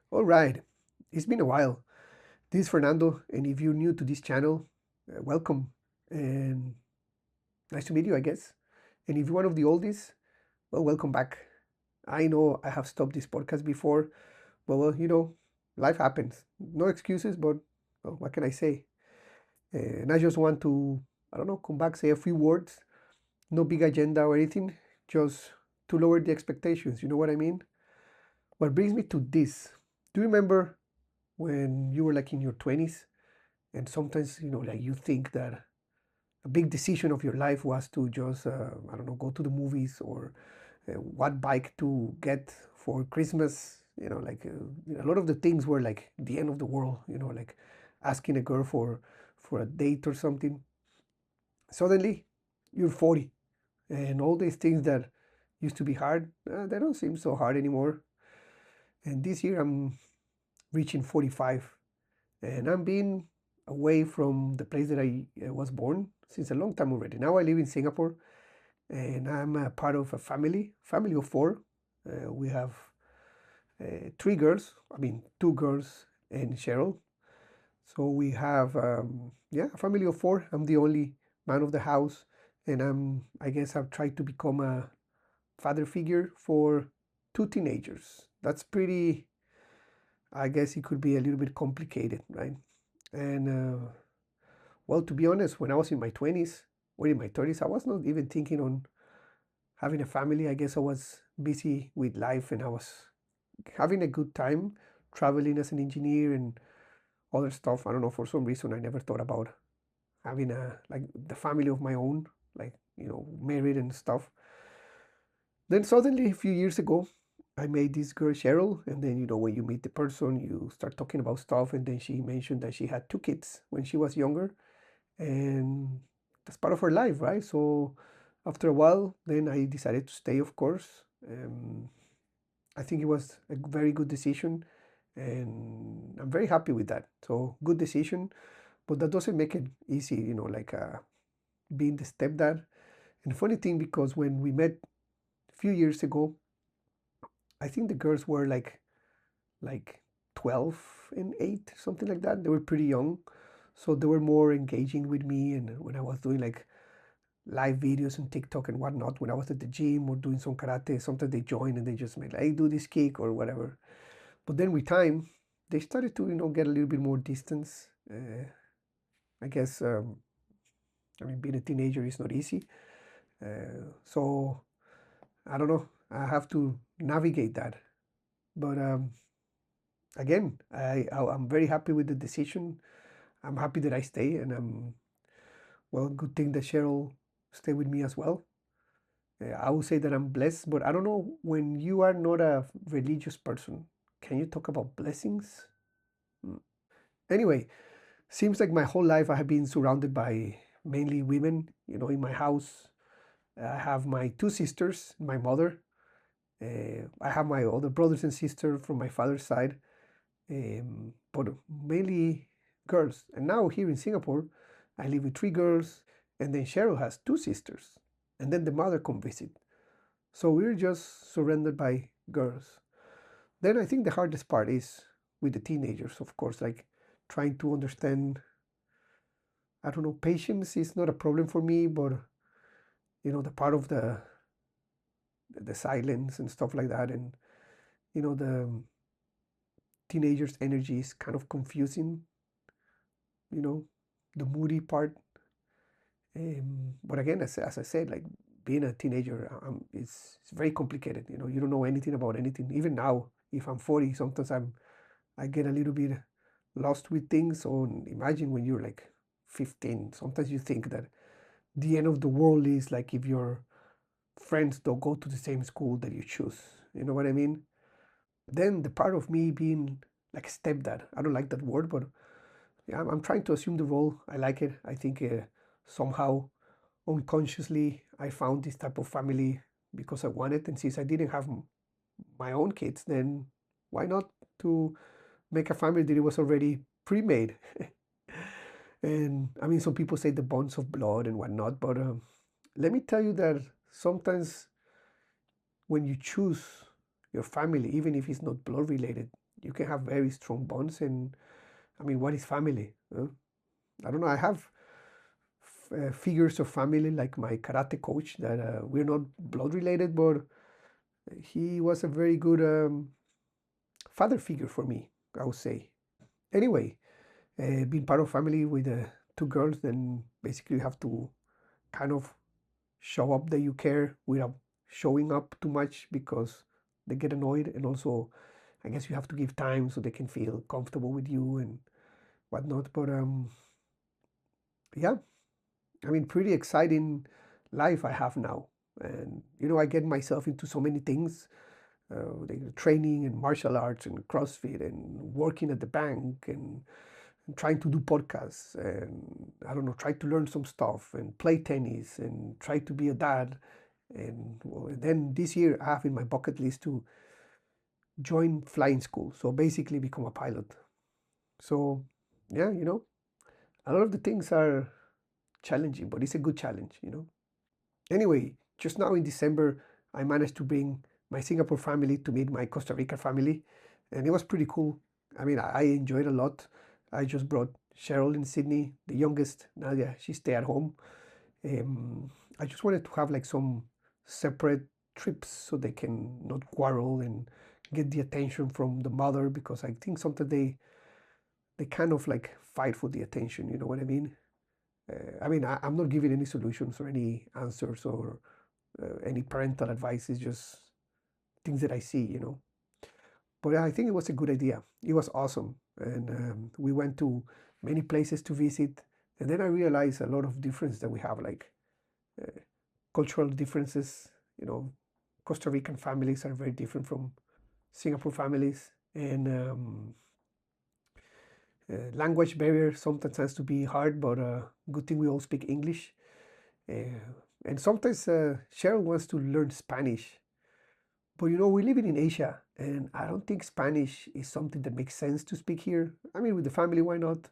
All right, it's been a while. This is Fernando, and if you're new to this channel, welcome and nice to meet you, I guess. And if you're one of the oldies, well, welcome back. I know I have stopped this podcast before, but life happens. No excuses, but well, what can I say? And I just want to, I don't know, come back, say a few words. No big agenda or anything, just to lower the expectations. You know what I mean? What brings me to this? Do you remember when you were like in your 20s? And sometimes, like you think that a big decision of your life was to just, I don't know, go to the movies or what bike to get for Christmas. A lot of the things were like the end of the world, like asking a girl for a date or something. Suddenly, you're 40, and all these things that used to be hard, they don't seem so hard anymore. And this year, I'm reaching 45, and I'm being away from the place that I was born since a long time already. Now I live in Singapore, and I'm a part of a family of four. We have three girls, I mean, two girls and Cheryl. So we have, yeah, a family of four. I'm the only man of the house, and I guess I've tried to become a father figure for two teenagers. That's pretty, I guess it could be a little bit complicated, right? And well, to be honest, when I was in my 20s or in my 30s, I was not even thinking on having a family. I guess I was busy with life and I was having a good time traveling as an engineer and other stuff. I don't know, for some reason, I never thought about having like the family of my own, like, married and stuff. Then suddenly, a few years ago, I made this girl Cheryl, and then when you meet the person, you start talking about stuff, and then she mentioned that she had two kids when she was younger, and that's part of her life, right? So after a while, then I decided to stay, of course. I think it was a very good decision, and I'm very happy with that. So good decision, but that doesn't make it easy, like being the stepdad. And the funny thing, because when we met a few years ago, I think the girls were like 12 and 8, something like that. They were pretty young, so they were more engaging with me. And when I was doing like live videos on TikTok and whatnot, when I was at the gym or doing some karate, sometimes they join and they just make like, hey, do this kick or whatever. But then with time, they started to, get a little bit more distance. I guess, I mean, being a teenager is not easy. So I don't know. I have to navigate that. But again, I'm very happy with the decision. I'm happy that I stay, and well, good thing that Cheryl stay with me as well. I would say that I'm blessed, but I don't know, when you are not a religious person, can you talk about blessings? Mm. Anyway, seems like my whole life I have been surrounded by mainly women, in my house. I have my two sisters, my mother. I have my other brothers and sisters from my father's side, but mainly girls. And now here in Singapore, I live with three girls, and then Cheryl has two sisters, and then the mother come visit. So we're just surrounded by girls. Then I think the hardest part is with the teenagers, of course, like trying to understand. I don't know, patience is not a problem for me, but the part of the silence and stuff like that, and the teenagers' energy is kind of confusing. You know, the moody part. But again, as I said, like being a teenager, it's very complicated. You don't know anything about anything. Even now, if I'm 40, sometimes I get a little bit lost with things. So imagine when you're like 15. Sometimes you think that the end of the world is like if your friends don't go to the same school that you choose. You know what I mean? Then the part of me being like a stepdad, I don't like that word, but yeah, I'm trying to assume the role. I like it. I think somehow unconsciously I found this type of family because I wanted, and since I didn't have my own kids, then why not to make a family that it was already pre-made? And I mean, some people say the bonds of blood and whatnot, but let me tell you that sometimes when you choose your family, even if it's not blood related. You can have very strong bonds. And I mean, what is family? I don't know. I have figures of family like my karate coach that we're not blood related, but he was a very good father figure for me, I would say. Anyway, being part of family with two girls, then basically you have to kind of show up that you care without showing up too much because they get annoyed. And also, I guess you have to give time so they can feel comfortable with you and whatnot. But yeah, I mean, pretty exciting life I have now. And I get myself into so many things, like training and martial arts and CrossFit and working at the bank and trying to do podcasts and I don't know, try to learn some stuff and play tennis and try to be a dad. And well, then this year I have in my bucket list to join flying school. So basically become a pilot. So yeah, a lot of the things are challenging, but it's a good challenge. Anyway, just now in December, I managed to bring my Singapore family to meet my Costa Rica family, and it was pretty cool. I mean, I enjoyed a lot. I just brought Cheryl in Sydney, the youngest, Nadia. She stay at home. I just wanted to have like some separate trips so they can not quarrel and get the attention from the mother because I think sometimes they kind of like fight for the attention. You know what I mean? I mean, I'm not giving any solutions or any answers or any parental advice. It's just things that I see. But I think it was a good idea. It was awesome. And we went to many places to visit. And then I realized a lot of difference that we have, like uh, cultural differences. You know, Costa Rican families are very different from Singapore families. And language barrier sometimes has to be hard, but good thing we all speak English. Uh, and sometimes Cheryl wants to learn Spanish. But we're living in Asia, and I don't think Spanish is something that makes sense to speak here. I mean, with the family, why not?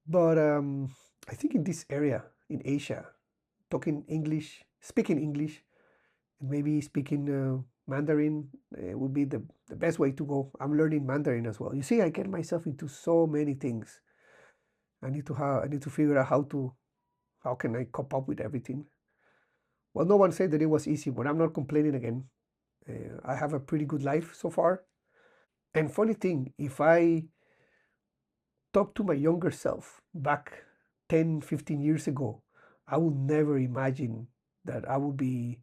But I think in this area, in Asia, talking English, speaking English, and maybe speaking Mandarin would be the best way to go. I'm learning Mandarin as well. You see, I get myself into so many things. I need to figure out how can I cope up with everything. Well, no one said that it was easy, but I'm not complaining again. I have a pretty good life so far. And funny thing, if I talk to my younger self back 10, 15 years ago, I would never imagine that I would be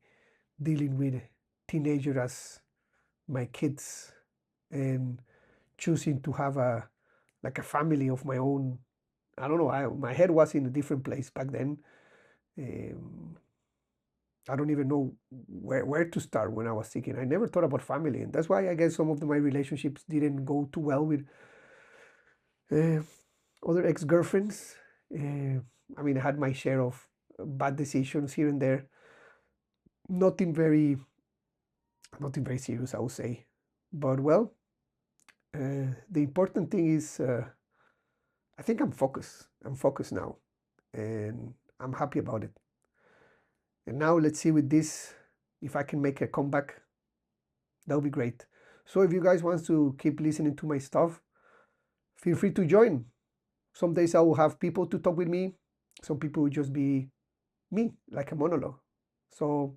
dealing with teenagers as my kids and choosing to have a family of my own. I don't know. My head was in a different place back then. Um, I don't even know where to start when I was thinking. I never thought about family, and that's why I guess some of my relationships didn't go too well with uh, other ex-girlfriends. Uh, I mean, I had my share of bad decisions here and there. Nothing very, nothing very serious, I would say. But well, the important thing is, I think I'm focused. I'm focused now, and I'm happy about it. And now let's see with this if I can make a comeback. That would be great. So if you guys want to keep listening to my stuff, feel free to join. Some days I will have people to talk with me. Some people will just be me, like a monologue. So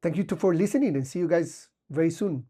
thank you for listening and see you guys very soon.